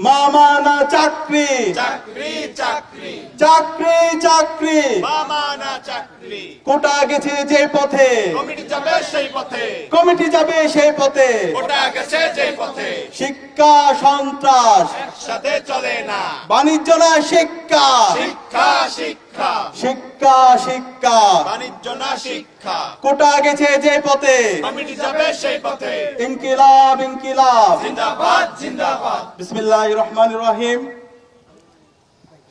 মামানা চাকরি চাকরি চাকরি চাকরি চাকরি মামানা চাকরি কোটা গেছে যে পথে কমিটি যাবে সেই পথে কমিটি যাবে সেই পথে কোটা গেছে যে পথে শিক্ষা সন্ত্রাস সাথে চলে না বাণিজ্য না শিক্ষা শিক্ষা শিক্ষা শিক্ষা শিক্ষা বাণিজ্য না শিক্ষা কোটা গেছে যে পথে কমিটি যাবে সেই পথে ইনকিলাব ইনকিলাব জিন্দাবাদ জিন্দাবাদ বিসমিল্লাহির রহমানির রহিম।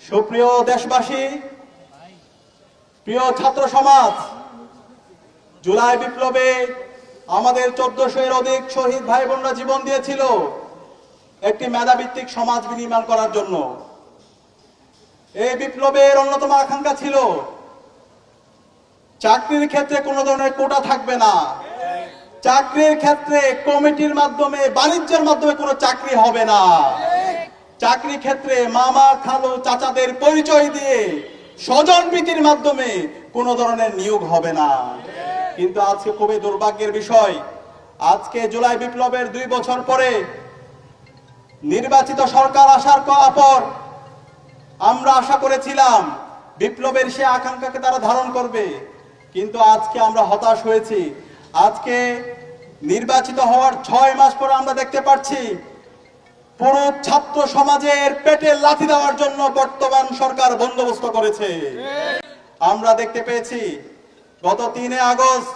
সুপ্রিয় দেশবাসী, প্রিয় ছাত্র সমাজ, জুলাই বিপ্লবে আমাদের 1400-এর অধিক শহীদ ভাই বোনরা জীবন দিয়েছিল একটি মেধাভিত্তিক সমাজ বিনির্মাণ করার জন্য। এই বিপ্লবের অন্যতম আকাঙ্ক্ষা ছিল চাকরির ক্ষেত্রে কোনো ধরনের কোটা থাকবে না, চাকরির ক্ষেত্রে কমিটির মাধ্যমে বাণিজ্যের মাধ্যমে কোনো চাকরি হবে না, চাকরি ক্ষেত্রে মামা খালু চাচাদের পরিচয় দিয়ে স্বজন প্রীতির মাধ্যমে কোনো ধরনের নিয়োগ হবে না। কিন্তু আজকে খুবই দুর্ভাগ্যের বিষয়, আজকে জুলাই বিপ্লবের 2 বছর পরে নির্বাচিত সরকার আসার পর আমরা আশা করেছিলাম বিপ্লবের সে আকাঙ্ক্ষাকে তারা ধারণ করবে, কিন্তু আজকে আমরা হতাশ হয়েছি। আজকে নির্বাচিত হওয়ার 6 মাস পরে আমরা দেখতে পাচ্ছি পুরো ছাত্র সমাজের পেটে লাথি দেওয়ার জন্য বর্তমান সরকার বন্দোবস্ত করেছে। আমরা দেখতে পেয়েছি গত 3 আগস্ট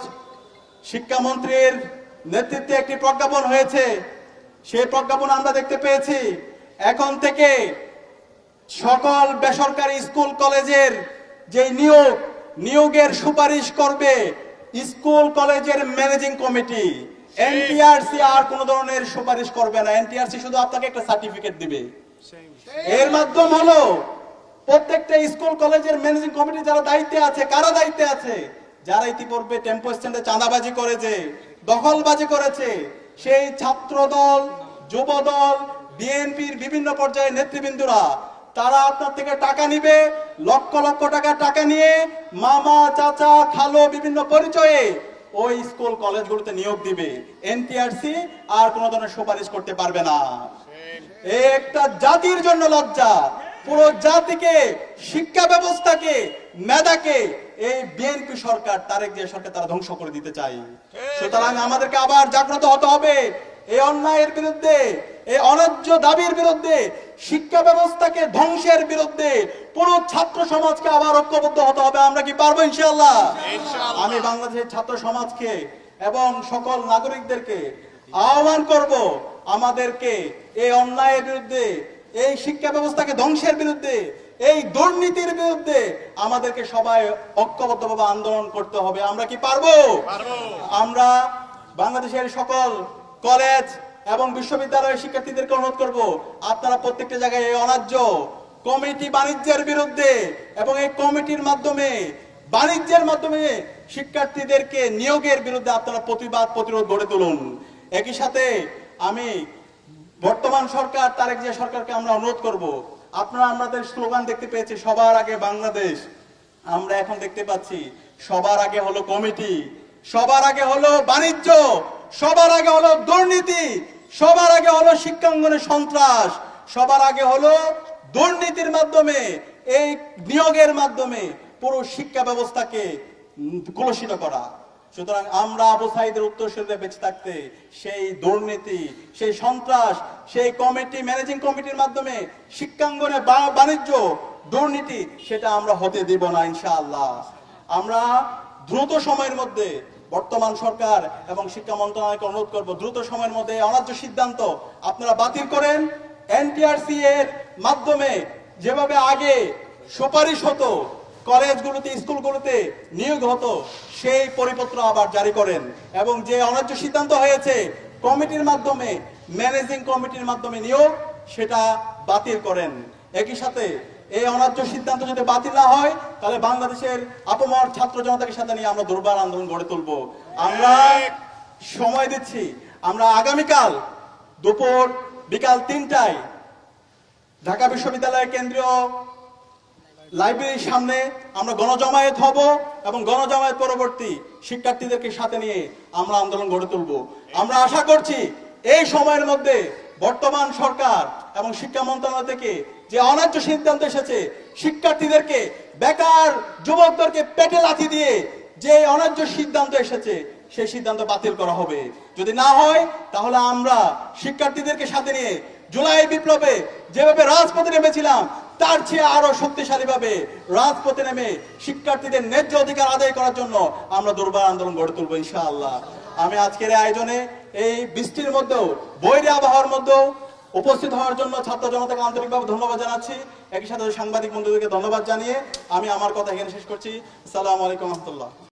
শিক্ষামন্ত্রীর নেতৃত্বে একটি প্রজ্ঞাপন হয়েছে। সেই প্রজ্ঞাপন আমরা দেখতে পেয়েছি এখন থেকে সকল বেসরকারি স্কুল কলেজের যে নিয়োগের সুপারিশ করবে স্কুল কলেজের ম্যানেজিং কমিটি। এনটিআরসি আর কোন ধরনের সুপারিশ করবে না, এনটিআরসি শুধু আপনাকে একটা সার্টিফিকেট দিবে। এর মাধ্যম হলো প্রত্যেকটা স্কুল কলেজের ম্যানেজিং কমিটি যারা দায়িত্বে আছে, কারা দায়িত্বে আছে, যারা ইতিপূর্বে টেম্পো স্ট্যান্ডে চাঁদাবাজি করেছে, দখলবাজি করেছে, সেই ছাত্র দল, যুব দল, বিএনপির বিভিন্ন পর্যায়ের নেতৃবৃন্দরা তারা আপনার থেকে টাকা নিবে, লক্ষ লক্ষ টাকা নিয়ে মামা চাচা খালো বিভিন্ন পরিচয়ে ওই স্কুল কলেজগুলোতে নিয়োগ দিবে। এনটিআরসি আর কোন ধরনের সুপারিশ করতে পারবে না। এই একটা জাতির জন্য লজ্জা, পুরো জাতিকে, শিক্ষা ব্যবস্থাকে, মেধাকে এই বিএনপি সরকার, তারেক জিয়া সরকার তারা ধ্বংস করে দিতে চায়। সুতরাং আমাদেরকে আবার জাগ্রত হতে হবে এই অন্যায়ের বিরুদ্ধে, এই অন্যায্য দাবির বিরুদ্ধে, শিক্ষা ব্যবস্থাকে ধ্বংসের বিরুদ্ধে পুরো ছাত্র সমাজকে আবার ঐক্যবদ্ধ হতে হবে। আমরা কি পারবো? ইনশাআল্লাহ। আমি বাংলাদেশের ছাত্র সমাজকে এবং সকল নাগরিকদেরকে আহ্বান করব, আমাদেরকে এই অন্যায়ের বিরুদ্ধে, এই শিক্ষা ব্যবস্থাকে ধ্বংসের বিরুদ্ধে, এই দুর্নীতির বিরুদ্ধে আমাদেরকে সবাই ঐক্যবদ্ধভাবে আন্দোলন করতে হবে। আমরা কি পারবো? আমরা বাংলাদেশের সকল কলেজ এবং বিশ্ববিদ্যালয়ের শিক্ষার্থীদেরকে অনুরোধ করব, আপনারা প্রত্যেকটা জায়গায় এই অন্যায্য কমিটি বাণিজ্যের বিরুদ্ধে এবং এই কমিটির মাধ্যমে বাণিজ্যের মাধ্যমে শিক্ষার্থীদেরকে নিয়োগের বিরুদ্ধে আপনারা প্রতিরোধ গড়ে তুলুন। একই সাথে আমি বর্তমান সরকার, তারেক জিয়া সরকারকে আমরা অনুরোধ করব, আপনারা আমাদের স্লোগান দেখতে পেয়েছি সবার আগে বাংলাদেশ, আমরা এখন দেখতে পাচ্ছি সবার আগে হলো কমিটি, সবার আগে হলো বাণিজ্য, সবার আগে হলো দুর্নীতি, সবার আগে হলো শিক্ষাঙ্গনে সন্ত্রাস, সবার আগে হলো দুর্নীতির মাধ্যমে, এই নিয়োগের মাধ্যমে পুরো শিক্ষা ব্যবস্থাকে কলুষিত করা। সুতরাং আমরা আবু সাইদের উত্তরসূরিতে বেঁচে থাকতে সেই দুর্নীতি, সেই সন্ত্রাস, সেই কমিটি, ম্যানেজিং কমিটির মাধ্যমে শিক্ষাঙ্গনে বাণিজ্য, দুর্নীতি, সেটা আমরা হতে দিব না ইনশাআল্লাহ। আমরা দ্রুত সময়ের মধ্যে বর্তমান সরকার এবং শিক্ষা মন্ত্রণালয়কে অনুরোধ করব, দ্রুত সময়ের মধ্যে অন্যায্য সিদ্ধান্ত আপনারা বাতিল করেন। এনটিআরসি এর মাধ্যমে যেভাবে আগে সুপারিশ হতো, কলেজগুলোতে, স্কুলগুলোতে নিয়োগ হতো, সেই পরিপত্র আবার জারি করেন এবং যে অন্যায্য সিদ্ধান্ত হয়েছে কমিটির মাধ্যমে, ম্যানেজিং কমিটির মাধ্যমে নিয়োগ, সেটা বাতিল করেন। একই সাথে এই অন্যায্য সিদ্ধান্ত যদি বাতিল না হয় তাহলে বাংলাদেশের আপামর ছাত্র জনতাকে সাথে নিয়ে আমরা দুর্বার আন্দোলন গড়ে তুলবো। আমরা সময় দিচ্ছি, আমরা আগামীকাল বিকাল 3টায় ঢাকা বিশ্ববিদ্যালয়ের কেন্দ্রীয় লাইব্রেরির সামনে আমরা গণজমায়েত হব এবং গণজমায়েত পরবর্তী শিক্ষার্থীদেরকে সাথে নিয়ে আমরা আন্দোলন গড়ে তুলব। আমরা আশা করছি এই সময়ের মধ্যে বর্তমান সরকার এবং শিক্ষা মন্ত্রণালয় থেকে যে অন্যায্য সিদ্ধান্ত এসেছে, শিক্ষার্থীদেরকে, বেকার যুবকদেরকে পেটে লাথি দিয়ে যে অন্যায্য সিদ্ধান্ত এসেছে, সেই সিদ্ধান্ত বাতিল করা হবে। যদি না হয় তাহলে আমরা শিক্ষার্থীদেরকে সাথে নিয়ে জুলাই বিপ্লবে যেভাবে রাজপথে নেমেছিলাম তার চেয়ে আরো শক্তিশালী ভাবে রাজপথে নেমে শিক্ষার্থীদের ন্যায্য অধিকার আদায় করার জন্য আমরা দুর্বার আন্দোলন গড়ে তুলবো ইনশাআল্লাহ। আমি আজকের এই আয়োজনে এই বৃষ্টির মধ্যেও, বৈরী আবহাওয়ার মধ্যেও উপস্থিত হওয়ার জন্য ছাত্র জনতাকে আন্তরিকভাবে ধন্যবাদ জানাচ্ছি। একই সাথে সাংবাদিক বন্ধুদেরকে ধন্যবাদ জানিয়ে আমি আমার কথা এখানে শেষ করছি। আসসালামু আলাইকুম রহমতুল্লাহ।